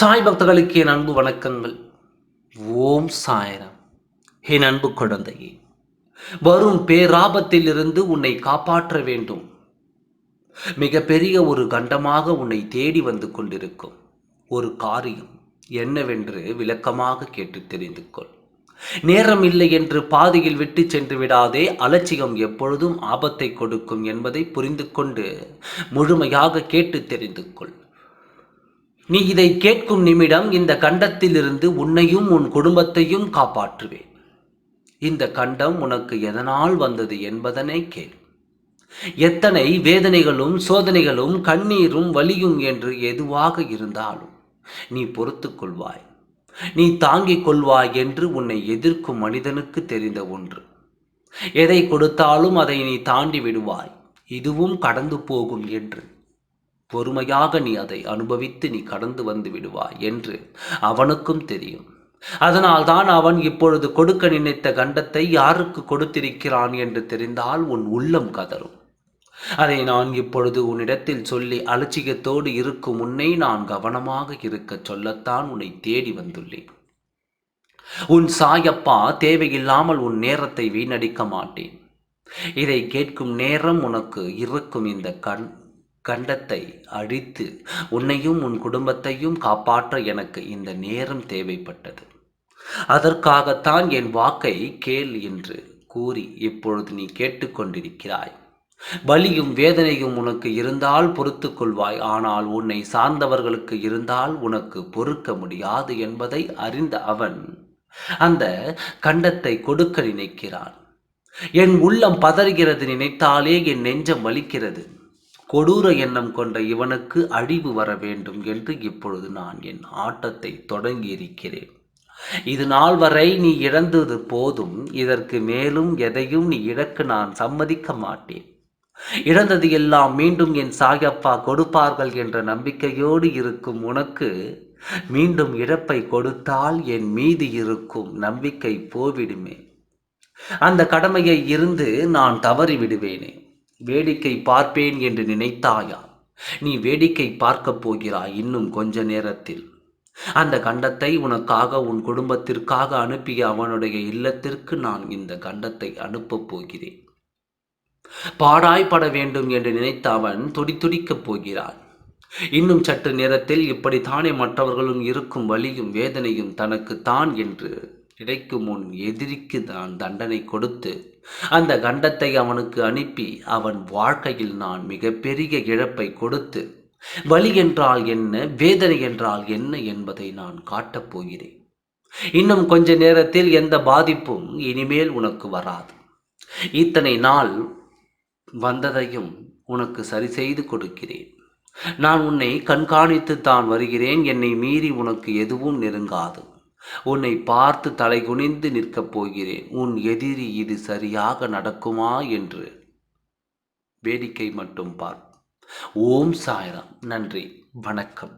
சாய் பக்தர்களுக்கு என் அன்பு வணக்கங்கள். ஓம் சாய்ராம். என் அன்பு குழந்தையே, வரும் பேராபத்தில் இருந்து உன்னை காப்பாற்ற வேண்டும். மிகப்பெரிய ஒரு கண்டமாக உன்னை தேடி வந்து கொண்டிருக்கும் ஒரு காரியம் என்னவென்று விளக்கமாக கேட்டு தெரிந்து கொள். நேரம் இல்லை என்று பாதியில் விட்டு சென்று விடாதே. அலட்சியம் எப்பொழுதும் ஆபத்தை கொடுக்கும் என்பதை புரிந்து கொண்டு முழுமையாக கேட்டு தெரிந்து கொள். நீ இதை கேட்கும் நிமிடம் இந்த கண்டத்திலிருந்து உன்னையும் உன் குடும்பத்தையும் காப்பாற்றுவேன். இந்த கண்டம் உனக்கு எதனால் வந்தது என்பதனை கேள். எத்தனை வேதனைகளும் சோதனைகளும் கண்ணீரும் வலியும் என்று எதுவாக இருந்தாலும் நீ பொறுத்து கொள்வாய், நீ தாங்கிக் கொள்வாய் என்று உன்னை எதிர்க்கும் மனிதனுக்கு தெரிந்த ஒன்று. எதை கொடுத்தாலும் அதை நீ தாண்டி விடுவாய், இதுவும் கடந்து போகும் என்று பொறுமையாக நீ அதை அனுபவித்து நீ கடந்து வந்து விடுவாய் என்று அவனுக்கும் தெரியும். அதனால்தான் அவன் இப்பொழுது கொடுக்க நினைத்த கண்டத்தை யாருக்கு கொடுத்திருக்கிறான் என்று தெரிந்தால் உன் உள்ளம் கதறும். அதை நான் இப்பொழுது உன்னிடத்தில் சொல்லி அலட்சியத்தோடு இருக்கும் உன்னை நான் கவனமாக இருக்க சொல்லத்தான் உன்னை தேடி வந்துள்ளேன். உன் சாயப்பா தேவையில்லாமல் உன் நேரத்தை வீணடிக்க மாட்டேன். இதை கேட்கும் நேரம் உனக்கு இருக்கும் இந்த கண்டத்தை அழித்து உன்னையும் உன் குடும்பத்தையும் காப்பாற்ற எனக்கு இந்த நேரம் தேவைப்பட்டது. அதற்காகத்தான் என் வாக்கை கேள் என்று கூறி இப்பொழுது நீ கேட்டுக்கொண்டிருக்கிறாய். வலியும் வேதனையும் உனக்கு இருந்தால் பொறுத்து கொள்வாய், ஆனால் உன்னை சார்ந்தவர்களுக்கு இருந்தால் உனக்கு பொறுக்க முடியாது என்பதை அறிந்த அவன் அந்த கண்டத்தை கொடுக்க நினைக்கிறான். என் உள்ளம் பதறுகிறது, நினைத்தாலே என் நெஞ்சம் வலிக்கிறது. கொடூர எண்ணம் கொண்ட இவனுக்கு அழிவு வர வேண்டும் என்று இப்பொழுது நான் என் ஆட்டத்தை தொடங்கி இருக்கிறேன். இது நாள் வரை நீ இழந்தது போதும், இதற்கு மேலும் எதையும் நீ இழக்க நான் சம்மதிக்க மாட்டேன். இழந்தது எல்லாம் மீண்டும் என் சாயப்பா கொடுப்பார்கள் என்ற நம்பிக்கையோடு இருக்கும் உனக்கு மீண்டும் இழப்பை கொடுத்தால் என் மீது இருக்கும் நம்பிக்கை போய்விடுமே. அந்த கடமையை இருந்து நான் தவறி விடுவேனே. வேடிக்கை பார்ப்பேன் என்று நினைத்தாயா? நீ வேடிக்கை பார்க்கப் போகிறாய் இன்னும் கொஞ்ச நேரத்தில். அந்த கண்டத்தை உனக்காக உன் குடும்பத்திற்காக அனுப்பிய அவனுடைய இல்லத்திற்கு நான் இந்த கண்டத்தை அனுப்பப் போகிறேன். பாடாய்பட வேண்டும் என்று நினைத்த அவன் துடிக்கப் போகிறான். இன்னும் சற்று நேரத்தில் இப்படித்தானே மற்றவர்களும் இருக்கும் வலியும் வேதனையும் தனக்கு தான் என்று கிடைக்கும் உன் எதிரிக்கு நான் தண்டனை கொடுத்து அந்த கண்டத்தை அவனுக்கு அனுப்பி அவன் வாழ்க்கையில் நான் மிகப்பெரிய இழப்பை கொடுத்து வலி என்றால் என்ன, வேதனை என்றால் என்ன என்பதை நான் காட்டப் போகிறேன். இன்னும் கொஞ்ச நேரத்தில் எந்த பாதிப்பும் இனிமேல் உனக்கு வராது. இத்தனை நாள் வந்ததையும் உனக்கு சரி செய்து கொடுக்கிறேன். நான் உன்னை கண்காணித்து தான் வருகிறேன். என்னை மீறி உனக்கு எதுவும் நெருங்காது. உன்னை பார்த்து தலை குனிந்து நிற்கப் போகிறேன். உன் எதிரி இது சரியாக நடக்குமா என்று வேடிக்கை மட்டும் பார். ஓம் சாய்ராம். நன்றி, வணக்கம்.